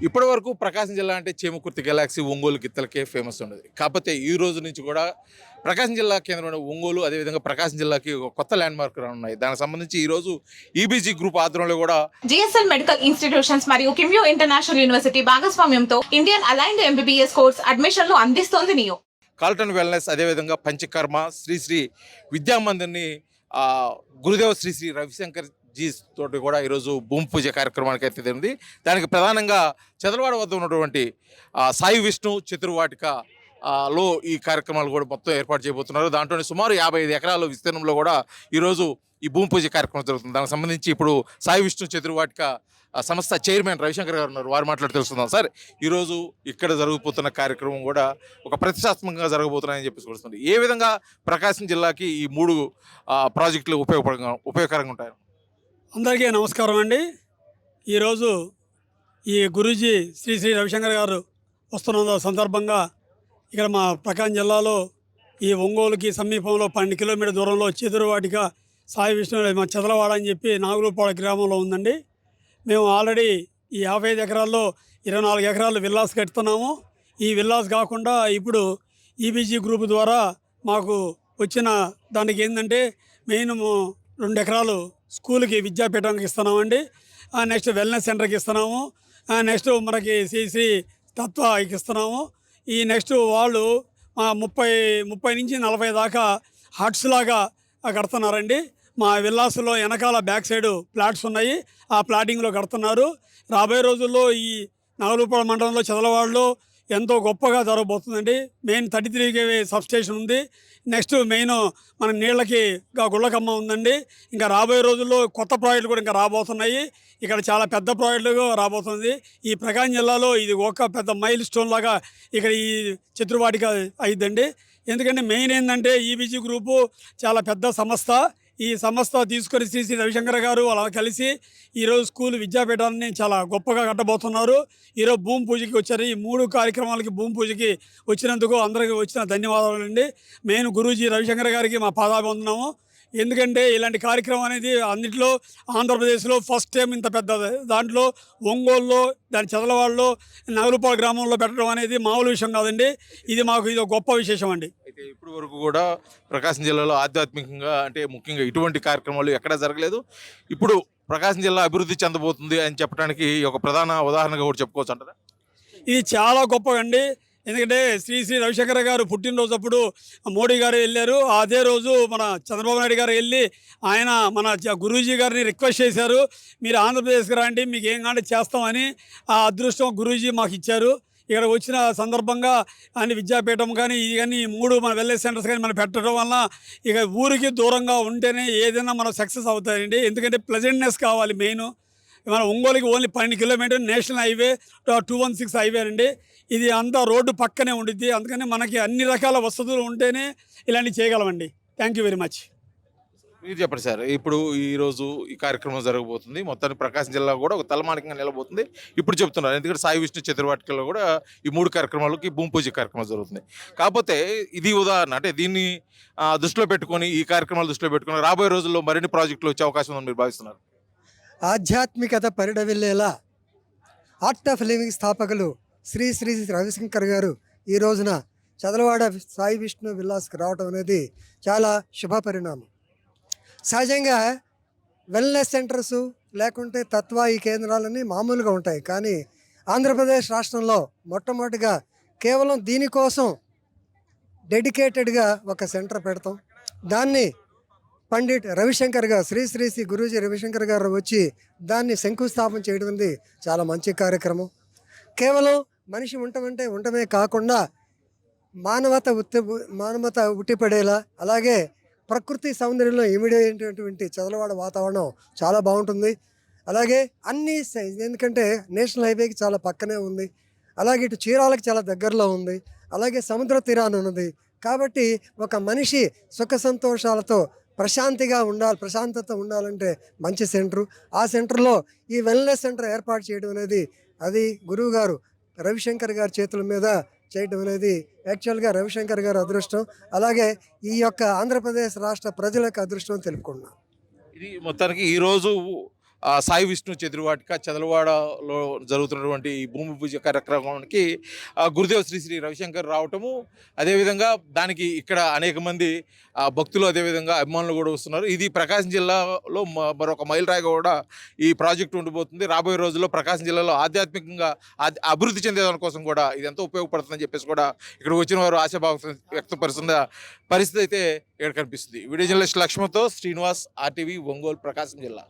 ఇప్పటి వరకు ప్రకాశం జిల్లా అంటే చీమకుర్తి గెలాక్సీ ఒంగోలు గిత్తలకే ఫేమస్ ఉండేది. కాకపోతే ఈ రోజు నుంచి కూడా ప్రకాశం జిల్లా కేంద్రమైన ఒంగోలు అదేవిధంగా ప్రకాశం జిల్లాకి ఒక కొత్త ల్యాండ్ మార్క్ ఉన్నాయి. దానికి సంబంధించి ఈరోజు ఈబీజీ గ్రూప్ ఆధ్వర్యంలో కూడా జిఎస్ఎల్ మెడికల్ ఇన్స్టిట్యూషన్స్ మరియు కిమ్యూ ఇంటర్నేషనల్ యూనివర్సిటీ భాగస్వామ్యంతో ఇండియన్ అలైన్డ్ ఎంబీబీఎస్ కోర్స్ అడ్మిషన్లు అందిస్తోంది నియో. కాల్టన్ వెల్నెస్ అదేవిధంగా పంచకర్మ శ్రీ విద్యామందిర్ని గురుదేవ శ్రీ రవిశంకర్ జీ తోటి కూడా ఈరోజు భూమి పూజ కార్యక్రమానికి అయితే ఉంది. దానికి ప్రధానంగా చదలవాడ వద్ద ఉన్నటువంటి సాయి విష్ణు చతుర్వాటిక లో ఈ కార్యక్రమాలు కూడా మొత్తం ఏర్పాటు చేయబోతున్నారు. దాంట్లోనే సుమారు 55 ఎకరాల విస్తీర్ణంలో కూడా ఈరోజు ఈ భూమి పూజ కార్యక్రమం జరుగుతుంది. దానికి సంబంధించి ఇప్పుడు సాయి విష్ణు చతుర్వాటిక సంస్థ చైర్మన్ రవిశంకర్ గారు ఉన్నారు. వారు మాట్లాడి తెలుసుకుందాం. సార్, ఈరోజు ఇక్కడ జరగబోతున్న కార్యక్రమం కూడా ఒక ప్రతిష్టాత్మకంగా జరగబోతున్నాయని చెప్పేసి వస్తుంది. ఏ విధంగా ప్రకాశం జిల్లాకి ఈ 3 ప్రాజెక్టులు ఉపయోగకరంగా ఉంటాయి? అందరికీ నమస్కారం అండి. ఈరోజు ఈ గురూజీ శ్రీ రవిశంకర్ గారు వస్తున్న సందర్భంగా ఇక్కడ మా ప్రకాశం జిల్లాలో ఈ ఒంగోలుకి సమీపంలో 12 కిలోమీటర్ దూరంలో చతుర్వాటిక సాయి విష్ణు మా చదలవాడ అని చెప్పి నాగులపాడ గ్రామంలో ఉందండి. మేము ఆల్రెడీ ఈ 55 ఎకరాల్లో 24 ఎకరాలు విల్లాస్ కడుతున్నాము. ఈ విల్లాస్ కాకుండా ఇప్పుడు ఈబీజీ గ్రూప్ ద్వారా మాకు వచ్చిన దానికి ఏంటంటే మెయిన్ 2 ఎకరాలు స్కూల్కి విద్యాపీఠంకి ఇస్తున్నామండి. నెక్స్ట్ వెల్నెస్ సెంటర్కి ఇస్తున్నాము. నెక్స్ట్ మనకి శ్రీ తత్వకి ఇస్తున్నాము. ఈ నెక్స్ట్ వాళ్ళు 30 నుంచి 40 దాకా హట్స్ లాగా కడుతున్నారండి. మా విల్లాస్లో వెనకాల బ్యాక్ సైడ్ ప్లాట్స్ ఉన్నాయి. ఆ ప్లాటింగ్లో కడుతున్నారు. రాబోయే రోజుల్లో ఈ నాగులపాడ మండలంలో చదలవాడలో ఎంతో గొప్పగా జరగబోతుందండి. మెయిన్ 33 kV సబ్స్టేషన్ ఉంది. నెక్స్ట్ మెయిన్ మన నీళ్ళకి గుళ్ళకమ్మ ఉందండి. ఇంకా రాబోయే రోజుల్లో కొత్త ప్రాజెక్టులు కూడా ఇంకా రాబోతున్నాయి. ఇక్కడ చాలా పెద్ద ప్రాజెక్టులు రాబోతుంది. ఈ ప్రకాశం జిల్లాలో ఇది ఒక పెద్ద మైల్ స్టోన్ లాగా ఇక్కడ ఈ చతుర్వాటిక అయిద్దండి. ఎందుకంటే మెయిన్ ఏంటంటే ఈబీజీ గ్రూపు చాలా పెద్ద సంస్థ. ఈ సంస్థ తీసుకొని శ్రీ రవిశంకర్ గారు అలా కలిసి ఈరోజు స్కూల్ విద్యాపీఠాన్ని చాలా గొప్పగా కట్టబోతున్నారు. ఈరోజు భూమి పూజకి వచ్చారు. ఈ 3 కార్యక్రమాలకి భూమి పూజకి వచ్చినందుకు అందరికీ వచ్చిన ధన్యవాదాలండి. మెయిన్ గురూజీ రవిశంకర్ గారికి మా పాదాభివందనము. ఎందుకంటే ఇలాంటి కార్యక్రమం అనేది అన్నింటిలో ఆంధ్రప్రదేశ్లో ఫస్ట్ టైం ఇంత పెద్ద దాంట్లో ఒంగోలులో దాని చదలవాడలో నాగులపాడు గ్రామంలో పెట్టడం అనేది మామూలు విషయం కాదండి. ఇది మాకు ఇది గొప్ప విశేషం అండి. అయితే ఇప్పటి వరకు కూడా ప్రకాశం జిల్లాలో ఆధ్యాత్మికంగా అంటే ముఖ్యంగా ఇటువంటి కార్యక్రమాలు ఎక్కడా జరగలేదు. ఇప్పుడు ప్రకాశం జిల్లా అభివృద్ధి చెందబోతుంది అని చెప్పడానికి ఒక ప్రధాన ఉదాహరణగా కూడా చెప్పుకోవచ్చు అంటారా? ఇది చాలా గొప్పగా అండి. ఎందుకంటే శ్రీ రవిశంకర్ గారు పుట్టినరోజు అప్పుడు మోడీ గారు వెళ్ళారు. అదే రోజు మన చంద్రబాబు నాయుడు గారు వెళ్ళి ఆయన మన గురూజీ గారిని రిక్వెస్ట్ చేశారు, మీరు ఆంధ్రప్రదేశ్కి రండి, మీకు ఏం కానీ చేస్తామని. ఆ అదృష్టం గురూజీ మాకు ఇచ్చారు. ఇక్కడ వచ్చిన సందర్భంగా అన్ని విద్యాపీఠం కానీ ఇది కానీ 3 మన వెల్నెస్ సెంటర్స్ కానీ మనం పెట్టడం వల్ల ఇక ఊరికి దూరంగా ఉంటేనే ఏదైనా మనం సక్సెస్ అవుతాయండి. ఎందుకంటే ప్లెజెంట్నెస్ కావాలి మెయిన్. మన ఒంగోలుకి only 12 kilometre national highway 216 highway అండి. ఇది అంతా రోడ్డు పక్కనే ఉండిద్ది. అందుకని మనకి అన్ని రకాల వసతులు ఉంటేనే ఇలాంటివి చేయగలమండి. Thank you very much. మీరు చెప్పండి సార్, ఇప్పుడు ఈరోజు ఈ కార్యక్రమం జరగబోతుంది. మొత్తానికి ప్రకాశం జిల్లా కూడా ఒక తలమానికంగా నిలబోతుంది ఇప్పుడు చెప్తున్నారు. ఎందుకంటే సాయి విష్ణు చతుర్వాటికలో కూడా ఈ 3 కార్యక్రమాలకి భూమి పూజ కార్యక్రమం జరుగుతుంది. కాకపోతే ఇది ఉదాహరణ, అంటే దీన్ని దృష్టిలో పెట్టుకొని ఈ కార్యక్రమాలు దృష్టిలో పెట్టుకొని రాబోయే రోజుల్లో మరిన్ని ప్రాజెక్టులు వచ్చే అవకాశం ఉందని మీరు భావిస్తున్నారు? ఆధ్యాత్మికత పరిడవిల్లేలా ఆర్ట్ ఆఫ్ లివింగ్ స్థాపకులు శ్రీ రవిశంకర్ గారు ఈ రోజున చదలవాడ సాయి విష్ణు విల్లాస్కి రావడం అనేది చాలా శుభ పరిణామం. సహజంగా వెల్నెస్ సెంటర్సు లేకుంటే తత్వ ఈ కేంద్రాలన్నీ మామూలుగా ఉంటాయి. కానీ ఆంధ్రప్రదేశ్ రాష్ట్రంలో మొట్టమొదటిగా కేవలం దీనికోసం డెడికేటెడ్గా ఒక సెంటర్ పెడతాం. దాన్ని పండిట్ రవిశంకర్ గారు శ్రీ గురూజీ రవిశంకర్ గారు వచ్చి దాన్ని శంకుస్థాపన చేయడం అనేది చాలా మంచి కార్యక్రమం. కేవలం మనిషి ఉండటమే కాకుండా మానవత ఉట్టిపడేలా, అలాగే ప్రకృతి సౌందర్యంలో ఇమిడేటటువంటి చదలవాడ వాతావరణం చాలా బాగుంటుంది. అలాగే అన్ని ఎందుకంటే నేషనల్ హైవేకి చాలా పక్కనే ఉంది. అలాగే ఇటు చీరాలకు చాలా దగ్గరలో ఉంది. అలాగే సముద్ర తీరాన్ని ఉన్నది. కాబట్టి ఒక మనిషి సుఖ సంతోషాలతో ప్రశాంతత ఉండాలంటే మంచి సెంటరు. ఆ సెంటర్లో ఈ వెల్నెస్ సెంటర్ ఏర్పాటు చేయడం అనేది అది గురువు గారు రవిశంకర్ గారి చేతుల మీద చేయడం అనేది యాక్చువల్గా రవిశంకర్ గారి అదృష్టం. అలాగే ఈ యొక్క ఆంధ్రప్రదేశ్ రాష్ట్ర ప్రజల యొక్క అదృష్టం తెలుపుకున్నాం. ఇది మొత్తానికి ఈరోజు సాయి విష్ణు చతుర్వాటిక చదలవాడలో జరుగుతున్నటువంటి ఈ భూమి పూజ కార్యక్రమానికి గురుదేవ్ శ్రీ శ్రీ రవిశంకర్ రావటము, అదేవిధంగా దానికి ఇక్కడ అనేక మంది భక్తులు అదేవిధంగా అభిమానులు కూడా వస్తున్నారు. ఇది ప్రకాశం జిల్లాలో మరొక మైలురాయిగా కూడా ఈ ప్రాజెక్టు ఉండిపోతుంది. రాబోయే రోజుల్లో ప్రకాశం జిల్లాలో ఆధ్యాత్మికంగా అభివృద్ధి చెందేదాని కోసం కూడా ఇది ఎంతో ఉపయోగపడుతుందని చెప్పేసి కూడా ఇక్కడ వచ్చిన వారు ఆశాభావం వ్యక్తపరుస్తున్న పరిస్థితి అయితే ఇక్కడ కనిపిస్తుంది. వీడియో జర్నలిస్ట్ లక్ష్మణ్తో శ్రీనివాస్, RTV, ఒంగోలు, ప్రకాశం జిల్లా.